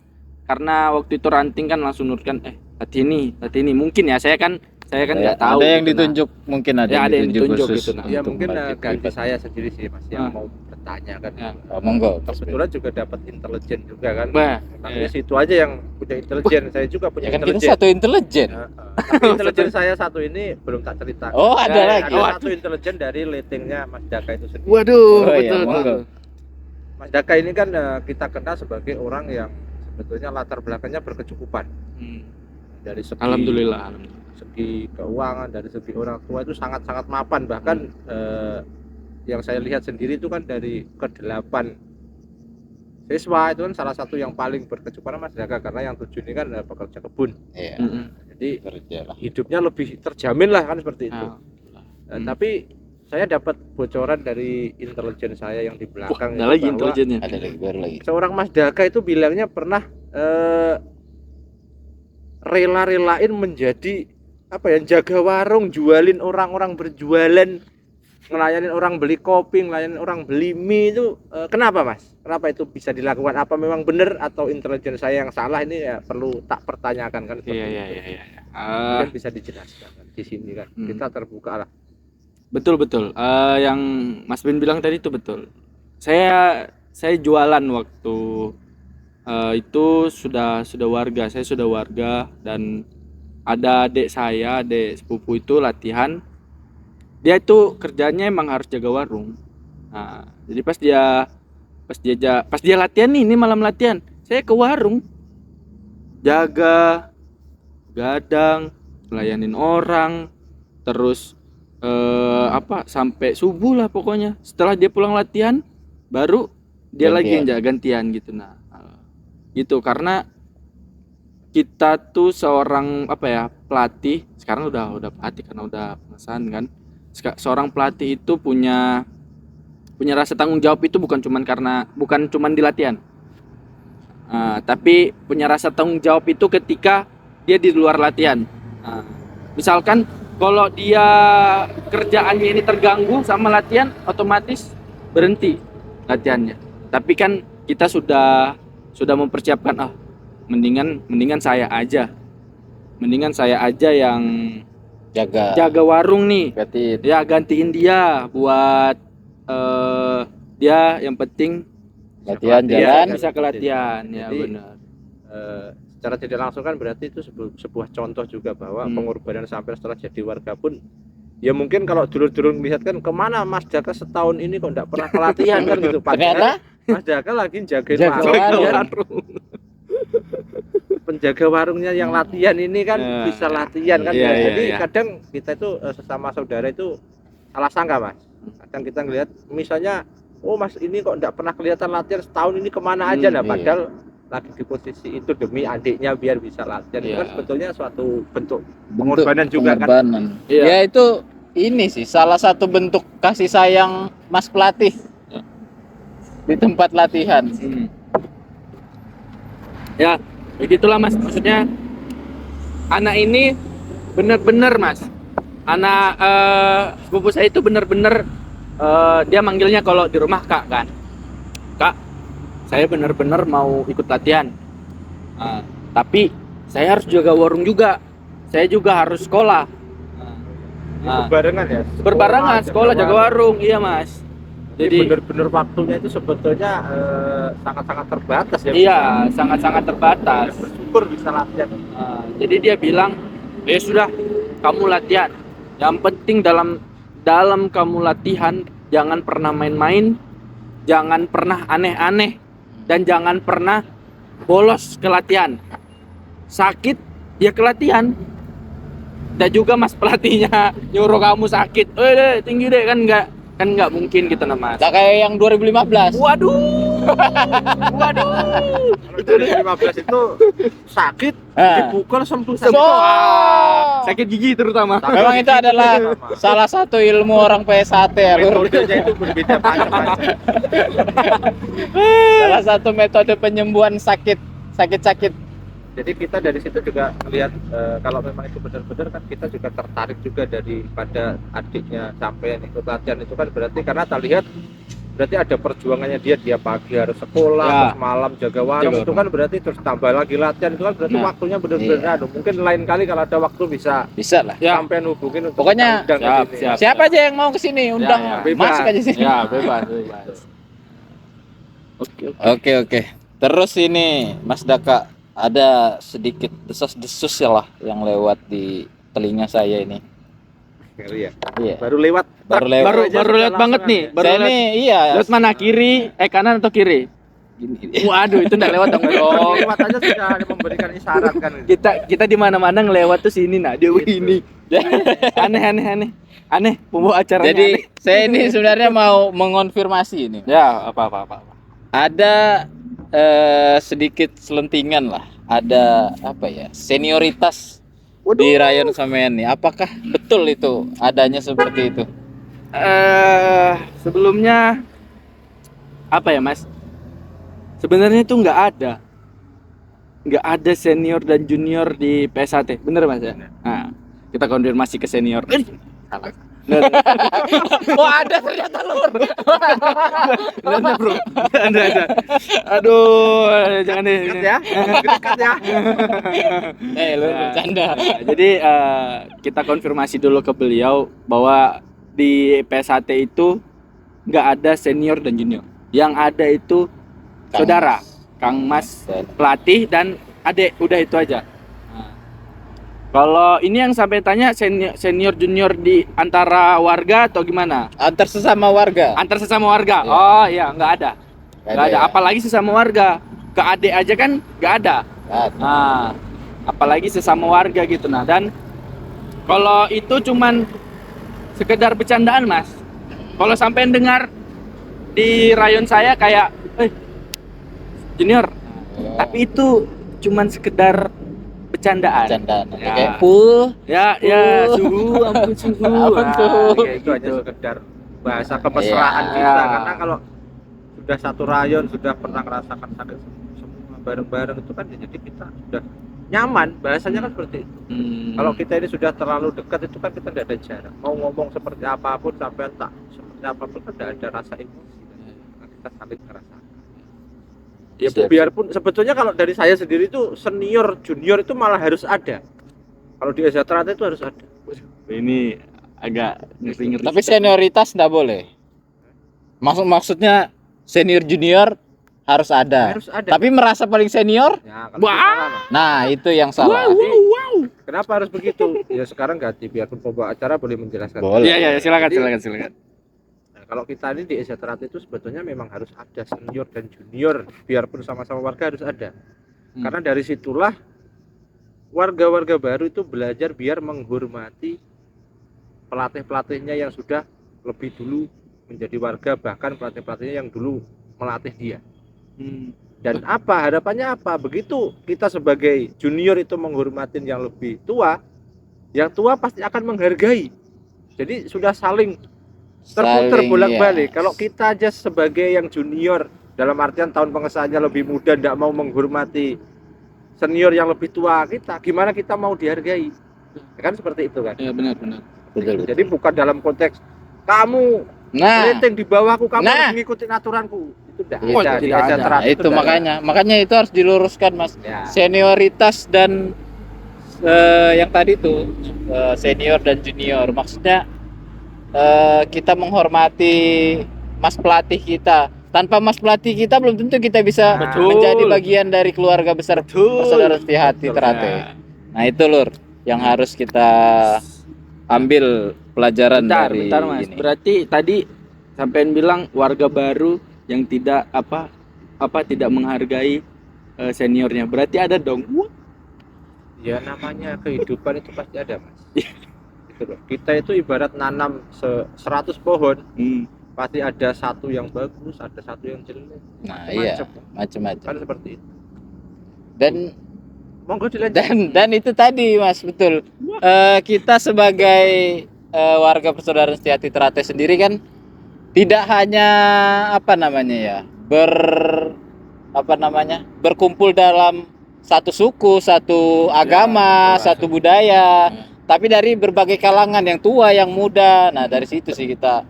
Speaker 2: karena waktu itu ranting kan langsung nurutkan latih ini. Mungkin ya, saya kan nggak tahu.
Speaker 1: Ada yang
Speaker 2: gitu,
Speaker 1: ditunjuk, mungkin ada
Speaker 2: Ya, ada yang ditunjuk
Speaker 1: khusus
Speaker 2: gitu, nah.
Speaker 3: Ya
Speaker 1: untuk
Speaker 3: mungkin
Speaker 1: melatih
Speaker 3: ganti
Speaker 1: privat.
Speaker 3: saya sendiri sih Mas yang
Speaker 2: Ah.
Speaker 3: mau bertanya kan.
Speaker 2: Ya.
Speaker 1: Oh, monggo.
Speaker 3: Kebetulan juga dapat intelijen juga kan.
Speaker 2: Bah,
Speaker 3: Tapi
Speaker 2: iya.
Speaker 3: situ aja yang punya intelijen, saya juga
Speaker 1: Ya
Speaker 3: punya
Speaker 1: kan kita
Speaker 3: intelijen.
Speaker 1: satu intelijen.
Speaker 3: Tapi intelijen saya satu ini belum tak cerita.
Speaker 1: Oh, ada
Speaker 2: Ya,
Speaker 1: lagi.
Speaker 3: Ada
Speaker 2: Oh,
Speaker 3: satu intelijen dari letingnya Mas Daka itu sendiri.
Speaker 2: Waduh,
Speaker 1: Oh, iya,
Speaker 2: betul.
Speaker 1: monggo.
Speaker 3: Mas Daka ini kan kita kenal sebagai orang yang sebetulnya latar belakangnya berkecukupan
Speaker 2: Hmm.
Speaker 3: dari segi
Speaker 2: Alhamdulillah.
Speaker 3: segi keuangan, dari segi orang tua itu sangat-sangat mapan, bahkan yang saya lihat sendiri itu kan dari ke-8 siswa itu kan salah satu yang paling berkecukupan Mas Daka, karena yang 7 ini kan pekerja kebun,
Speaker 1: Iya.
Speaker 2: Mm-mm.
Speaker 3: jadi
Speaker 1: Kerja lah.
Speaker 3: hidupnya lebih terjamin lah kan seperti itu.
Speaker 2: Ah.
Speaker 3: Tapi saya dapat bocoran dari intelijen saya yang di
Speaker 2: Wah,
Speaker 3: belakang
Speaker 2: ada
Speaker 3: itu
Speaker 2: lagi
Speaker 3: bahwa
Speaker 2: intelijennya.
Speaker 1: Ada lagi, baru lagi.
Speaker 3: seorang Mas Daka itu bilangnya pernah rela-relain menjadi jaga warung, jualin orang-orang berjualan, ngelayanin orang beli kopi, ngelayanin orang beli mie itu. Kenapa Mas? Kenapa itu bisa dilakukan? Apa memang benar atau intelijen saya yang salah? Ini ya perlu tak pertanyakan kan seperti
Speaker 2: Iya.
Speaker 3: itu.
Speaker 2: Ah,
Speaker 3: Mungkin bisa dijelaskan kan di sini kan.
Speaker 2: Hmm.
Speaker 3: Kita terbuka lah.
Speaker 2: betul. Yang Mas Bin bilang tadi itu betul. Saya jualan waktu itu sudah warga. Saya sudah warga dan ada adik sepupu itu latihan. Dia itu kerjanya emang harus jaga warung. Nah, jadi pas dia latihan nih, ini malam latihan, saya ke warung jaga gadang, melayanin orang, terus sampai subuh lah pokoknya. Setelah dia pulang latihan baru dia lagi yang jaga gantian gitu. Nah, gitu karena kita tuh seorang pelatih, sekarang udah pelatih karena udah pengesahan kan. Seorang pelatih itu punya rasa tanggung jawab itu bukan cuman di latihan. Tapi punya rasa tanggung jawab itu ketika dia di luar latihan. Misalkan kalau dia kerjaannya ini terganggu sama latihan, otomatis berhenti latihannya. Tapi kan kita sudah mempersiapkan, mendingan saya aja yang jaga warung nih. Gantiin dia buat dia yang penting
Speaker 1: Latihan
Speaker 3: Iya,
Speaker 1: jalan.
Speaker 2: bisa ke latihan. Ya,
Speaker 3: Jadi,
Speaker 2: benar.
Speaker 3: Secara tidak langsung kan berarti itu sebuah contoh juga bahwa pengorbanan sampai setelah jadi warga pun ya mungkin kalau dulu-dulu melihat kan kemana Mas Daka setahun ini kok enggak pernah pelatihan kan gitu.
Speaker 1: Ternyata
Speaker 3: Mas Daka lagi jagain
Speaker 1: Jaga
Speaker 3: warung. Penjaga warungnya yang latihan ini kan bisa latihan kan.
Speaker 2: Iya,
Speaker 3: Jadi
Speaker 2: iya.
Speaker 3: kadang kita itu sesama saudara itu salah sangka Mas. Kadang kita ngelihat misalnya, oh Mas ini kok enggak pernah kelihatan latihan setahun ini kemana aja. Nah
Speaker 1: iya.
Speaker 3: padahal lagi di posisi itu demi adiknya biar bisa latihan. Itu
Speaker 2: Iya.
Speaker 3: kan sebetulnya suatu bentuk pengorbanan juga kan.
Speaker 1: pengorbanan.
Speaker 2: Iya.
Speaker 1: Ya itu ini sih salah satu bentuk kasih sayang Mas pelatih di tempat latihan.
Speaker 2: Ya, begitulah Mas. Maksudnya anak ini benar-benar Mas. Anak sepupu saya itu benar-benar dia manggilnya kalau di rumah Kak kan. Kak, saya benar-benar mau ikut latihan. Tapi saya harus jaga warung juga. Saya juga harus sekolah.
Speaker 3: Berbarengan ya.
Speaker 2: Berbarengan sekolah jaga warung, iya Mas.
Speaker 3: Jadi
Speaker 2: Jadi
Speaker 3: benar-benar waktunya itu sebetulnya sangat-sangat terbatas ya.
Speaker 2: iya, sangat-sangat terbatas.
Speaker 3: Bersyukur bisa latihan.
Speaker 2: Jadi dia bilang, ya sudah, kamu latihan. Yang penting dalam kamu latihan, jangan pernah main-main, jangan pernah aneh-aneh, dan jangan pernah bolos ke latihan. Sakit, ya ke latihan. Dan juga Mas pelatihnya nyuruh kamu sakit, deh, tinggi deh, kan nggak mungkin gitu nah Mas.
Speaker 1: Tak kayak yang 2015.
Speaker 2: Waduh.
Speaker 3: Kalau 2015 itu sakit, dipukul sembuh.
Speaker 2: Sakit gigi terutama.
Speaker 1: Memang itu adalah salah satu ilmu orang PSAT ya, Lur.
Speaker 3: Metodenya itu berbeda macam-macam.
Speaker 1: Salah satu metode penyembuhan sakit
Speaker 3: Jadi kita dari situ juga melihat kalau memang itu benar-benar kan kita juga tertarik juga daripada adiknya sampai ikut latihan itu kan berarti karena tak lihat berarti ada perjuangannya dia pagi harus sekolah
Speaker 2: Ya.
Speaker 3: terus malam jaga warung
Speaker 2: Jaga
Speaker 3: itu kan berarti terus tambah lagi latihan itu kan berarti
Speaker 2: Nah,
Speaker 3: waktunya benar-benar
Speaker 1: iya.
Speaker 3: mungkin lain kali kalau ada waktu bisa
Speaker 1: Bisa lah.
Speaker 2: Ya.
Speaker 3: sampai hubungin untuk
Speaker 1: Pokoknya,
Speaker 3: kita undang ke
Speaker 2: siap,
Speaker 3: sini.
Speaker 2: siap.
Speaker 1: Siapa aja yang mau ke sini undang
Speaker 2: ya.
Speaker 3: Bebas.
Speaker 1: masuk aja sini.
Speaker 2: Ya, bebas, bebas. Oke, oke.
Speaker 1: Oke. Terus ini Mas Daka ada sedikit desas-desus ya lah yang lewat di telinga saya ini.
Speaker 3: Ngeri ya.
Speaker 1: Iya.
Speaker 3: Baru lewat
Speaker 1: Baru lewat.
Speaker 2: Baru
Speaker 3: aja
Speaker 2: baru
Speaker 3: sudah
Speaker 2: lihat banget
Speaker 3: langsung
Speaker 2: nih.
Speaker 3: ada.
Speaker 2: Baru
Speaker 1: Saya
Speaker 2: lihat.
Speaker 1: ini iya.
Speaker 2: Lihat mana kiri, kanan atau kiri?
Speaker 1: Gini.
Speaker 2: Waduh, itu enggak lewat dong.
Speaker 3: Baru lewat aja sudah ada memberikan isyarat kan.
Speaker 2: Kita di mana-mana ngelewat tuh sini nah, dia ini. Aneh. Aneh, pembawa acaranya
Speaker 1: Jadi
Speaker 2: aneh.
Speaker 1: saya ini sebenarnya mau mengonfirmasi ini.
Speaker 2: Ya, apa.
Speaker 1: Ada sedikit selentingan lah. Ada apa ya? Senioritas di Rayon Sampean nih. Apakah betul itu adanya seperti itu?
Speaker 2: Sebelumnya apa ya, Mas? Sebenarnya itu nggak ada senior dan junior di PSAT, bener Mas ya? Nah, kita konfirmasi ke senior. Salah. Nggak,
Speaker 1: Oh ada ternyata lur.
Speaker 2: nggak, bro. Ada. Aduh, jangan deh.
Speaker 3: Dekat ya. Dekat ya.
Speaker 1: Lur bercanda.
Speaker 2: Nah, jadi kita konfirmasi dulu ke beliau bahwa di PSAT itu nggak ada senior dan junior. Yang ada itu
Speaker 1: Kang
Speaker 2: saudara,
Speaker 1: Mas.
Speaker 2: Kang Mas pelatih dan adik, udah itu aja. Nah, kalau ini yang sampai tanya senior junior di antara warga atau gimana?
Speaker 1: Antar sesama warga.
Speaker 2: Antar sesama warga.
Speaker 1: Iya.
Speaker 2: Oh iya, nggak ada. Nggak ada.
Speaker 1: ya?
Speaker 2: Apalagi sesama warga. Ke adik aja kan nggak ada.
Speaker 1: Nggak ada.
Speaker 2: Nah, apalagi sesama warga gitu. Nah, dan kalau itu cuman sekedar bercandaan, Mas. Kalau sampai dengar di rayon saya kayak, junior, tapi itu cuman sekedar bercandaan.
Speaker 1: Bercandaan.
Speaker 2: Ya.
Speaker 1: Kayak full.
Speaker 2: Ya, suhu, ampun suhu.
Speaker 1: Ampun, tuh.
Speaker 3: Ya, itu hanya
Speaker 2: gitu.
Speaker 3: sekedar bahasa kemesraan
Speaker 1: Iya.
Speaker 3: kita karena kalau sudah satu rayon sudah pernah merasakan sakit semua bareng-bareng itu kan ya jadi kita sudah nyaman bahasanya kan seperti itu. Kalau kita ini sudah terlalu dekat itu kan kita tidak ada jarak mau ngomong seperti apapun sampai tak seperti apapun kan tidak ada rasa emosi karena kita saling merasakan ya
Speaker 1: Siap.
Speaker 3: biarpun sebetulnya kalau dari saya sendiri itu senior junior itu malah harus ada kalau di Ezra itu harus ada.
Speaker 2: Ini agak ngeri-ngeri.
Speaker 1: Tapi senioritas nggak boleh. Maksudnya senior junior harus ada.
Speaker 3: Harus ada.
Speaker 1: Tapi merasa paling senior?
Speaker 3: Ya, kalau
Speaker 2: Wah.
Speaker 3: itu salah.
Speaker 1: Nah, itu yang salah.
Speaker 2: Wow.
Speaker 3: Kenapa harus begitu? Ya sekarang ganti biarpun pembawa acara boleh menjelaskan.
Speaker 1: Boleh.
Speaker 2: Iya, silakan.
Speaker 3: Nah, kalau kita ini di Ezra itu sebetulnya memang harus ada senior dan junior, biarpun sama-sama warga harus ada. Karena dari situlah warga-warga baru itu belajar biar menghormati pelatih-pelatihnya yang sudah lebih dulu menjadi warga, bahkan pelatih-pelatihnya yang dulu melatih dia. Dan harapannya apa? Begitu kita sebagai junior itu menghormatin yang lebih tua, yang tua pasti akan menghargai. Jadi sudah saling terputar
Speaker 1: Saling,
Speaker 3: bolak-balik.
Speaker 1: iya.
Speaker 3: Kalau kita aja sebagai yang junior dalam artian tahun pengesahannya lebih muda tidak mau menghormati senior yang lebih tua kita, gimana kita mau dihargai? Ya kan seperti itu kan.
Speaker 2: Ya, benar.
Speaker 1: Betul.
Speaker 3: Jadi bukan dalam konteks kamu
Speaker 1: Nah,
Speaker 3: rating di bawahku, kamu
Speaker 1: Nah.
Speaker 3: harus ngikutin aturanku. Itu tidak
Speaker 2: Oh,
Speaker 3: ada.
Speaker 2: tidak ada.
Speaker 3: Ezra
Speaker 1: nah, itu
Speaker 3: tidak
Speaker 1: makanya itu harus diluruskan, Mas.
Speaker 3: Ya.
Speaker 1: Senioritas dan yang tadi tuh senior dan junior. Maksudnya kita menghormati Mas pelatih kita. Tanpa Mas pelatih kita belum tentu kita bisa
Speaker 3: Betul.
Speaker 1: menjadi bagian dari keluarga besar Persaudaraan Setia-Hati
Speaker 3: Betul.
Speaker 1: Ternate. Nah, itu lur yang harus kita ambil pelajaran dari
Speaker 2: Bentar Mas.
Speaker 1: ini.
Speaker 2: Berarti tadi sampean bilang warga baru yang tidak tidak menghargai seniornya. Berarti ada dong.
Speaker 3: Ya namanya kehidupan itu pasti ada, Mas. Gitu loh. Kita itu ibarat nanam 100 pohon, pasti ada satu yang bagus, ada satu yang jelek.
Speaker 1: Nah, iya,
Speaker 3: Macam-macam.
Speaker 1: macam-macam.
Speaker 3: Kan seperti itu.
Speaker 1: Dan
Speaker 3: Monggo dilanjut.
Speaker 1: dan itu tadi Mas, betul. Kita sebagai warga Persaudaraan Setia-Hati Ternate sendiri kan tidak hanya berkumpul dalam satu suku, satu agama, satu budaya, tapi dari berbagai kalangan, yang tua, yang muda. Nah, dari situ sih kita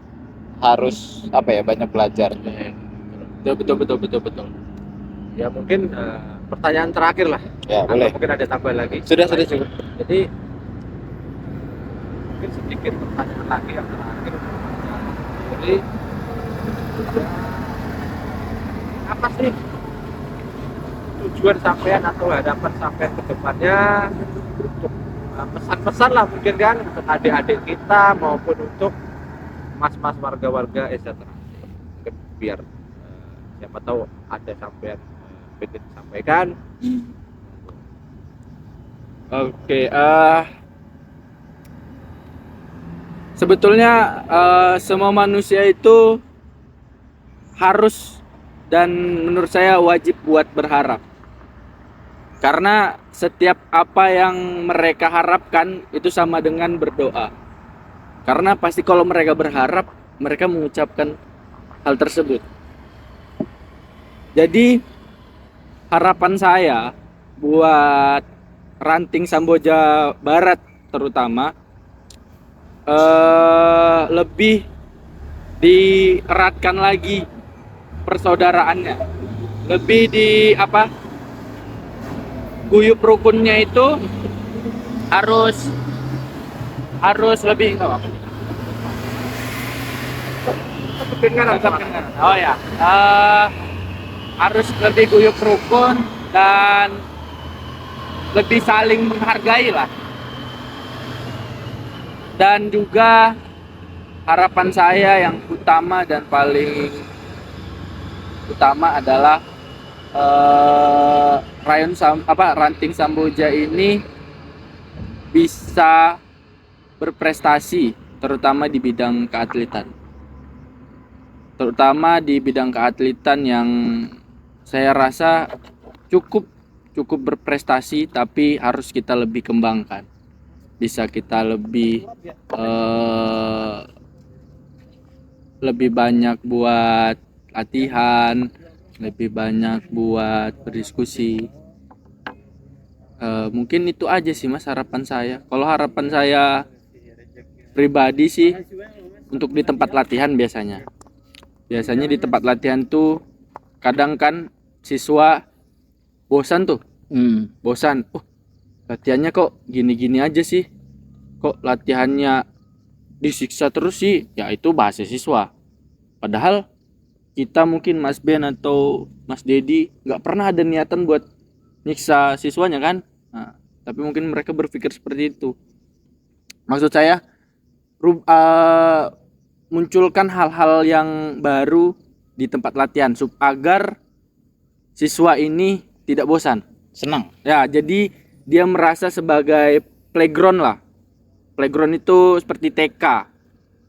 Speaker 1: harus banyak belajar.
Speaker 2: Betul.
Speaker 3: Ya mungkin pertanyaan terakhir lah.
Speaker 1: Ya,
Speaker 3: Atau
Speaker 1: boleh.
Speaker 3: mungkin ada tambahan lagi.
Speaker 1: Sudah cukup.
Speaker 3: Jadi mungkin sedikit pertanyaan lagi yang terakhir. Jadi apa sih tujuan sampean atau harapan sampean ke depannya untuk pesan-pesan lah mungkin kan untuk adik-adik kita maupun untuk mas-mas warga-warga etc. Mungkin biar siapa tahu ada sampean pengen sampaikan.
Speaker 2: Oke, sebetulnya semua manusia itu harus dan menurut saya wajib buat berharap. Karena setiap apa yang mereka harapkan itu sama dengan berdoa. Karena pasti kalau mereka berharap, mereka mengucapkan hal tersebut. Jadi harapan saya buat ranting Samboja Barat terutama lebih dieratkan lagi persaudaraannya, lebih guyup rukunnya itu harus lebih harus lebih guyup rukun dan lebih saling menghargai lah. Dan juga harapan saya yang utama dan paling utama adalah ranting Samboja ini bisa berprestasi terutama di bidang keatletan. Terutama di bidang keatletan yang saya rasa cukup berprestasi, tapi harus kita lebih kembangkan. Bisa kita lebih banyak buat latihan, lebih banyak buat berdiskusi. Mungkin itu aja sih Mas harapan saya. Kalau harapan saya pribadi sih untuk di tempat latihan biasanya di tempat latihan tuh kadang kan siswa bosan tuh. Bosan. Latihannya kok gini-gini aja sih. Kok latihannya disiksa terus sih? Ya itu bahasa siswa. Padahal kita mungkin Mas Ben atau Mas Dedi nggak pernah ada niatan buat nyiksa siswanya kan? Nah, tapi mungkin mereka berpikir seperti itu. Maksud saya munculkan hal-hal yang baru di tempat latihan agar siswa ini tidak bosan,
Speaker 1: Senang.
Speaker 2: ya. Jadi dia merasa sebagai playground lah. Playground itu seperti TK,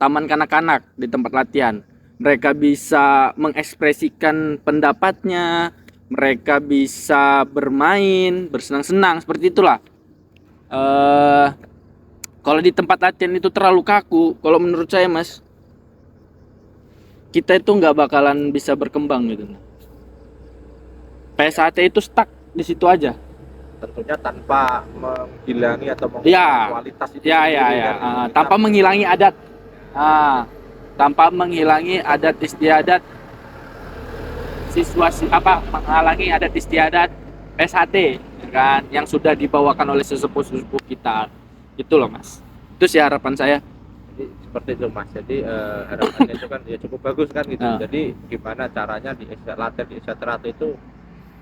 Speaker 2: taman kanak-kanak di tempat latihan. Mereka bisa mengekspresikan pendapatnya, mereka bisa bermain, bersenang-senang, seperti itulah. Kalau di tempat latihan itu terlalu kaku, kalau menurut saya Mas, kita itu nggak bakalan bisa berkembang gitu. PSAT itu stuck di situ aja.
Speaker 3: Tentunya tanpa menghilangi atau mengurangi kualitas itu.
Speaker 2: Tanpa menghilangi adat. Tanpa menghilangi adat istiadat menghalangi adat istiadat PSAT kan yang sudah dibawakan oleh sesepuh-sesepuh kita. Itu loh Mas. Itu sih harapan saya.
Speaker 3: Jadi seperti itu Mas. Jadi harapannya itu kan ya cukup bagus kan gitu. Jadi gimana caranya di latihan di Teratai itu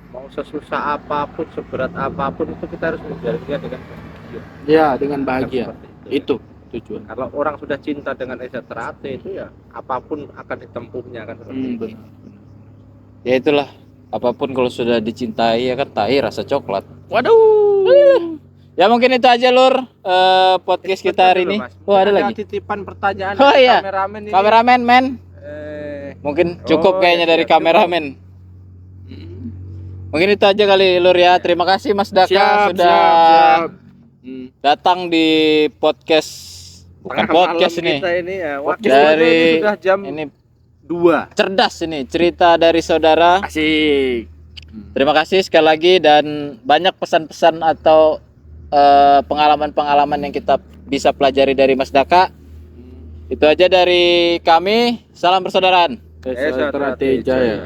Speaker 3: mau sesusah apapun, seberat apapun itu kita harus menjalannya dengan bahagia.
Speaker 2: Ya, dengan bahagia. Itu tujuan.
Speaker 3: Kalau orang sudah cinta dengan Teratai itu ya apapun akan ditempuhnya kan seperti itu.
Speaker 2: Benar.
Speaker 1: Ya itulah, apapun kalau sudah dicintai ya kan tai rasa coklat.
Speaker 2: Waduh.
Speaker 1: Ya mungkin itu aja Lur podcast kita hari ini.
Speaker 3: Ada
Speaker 1: lagi
Speaker 3: titipan pertanyaan
Speaker 1: dari
Speaker 3: kameramen ini.
Speaker 1: Kameramen men. Mungkin cukup kayaknya dari kameramen. Mungkin itu aja kali Lur ya. Terima kasih Mas Daka sudah datang di podcast. Bukan podcast ini.
Speaker 3: Kita ini ya,
Speaker 1: dari
Speaker 3: sudah jam
Speaker 1: ini
Speaker 3: 2.
Speaker 1: Cerdas ini cerita dari saudara.
Speaker 2: Asik.
Speaker 1: Terima kasih sekali lagi dan banyak pesan-pesan atau pengalaman-pengalaman yang kita bisa pelajari dari Mas Daka. Itu aja dari kami. Salam persaudaraan.
Speaker 2: Desa Trate Jaya.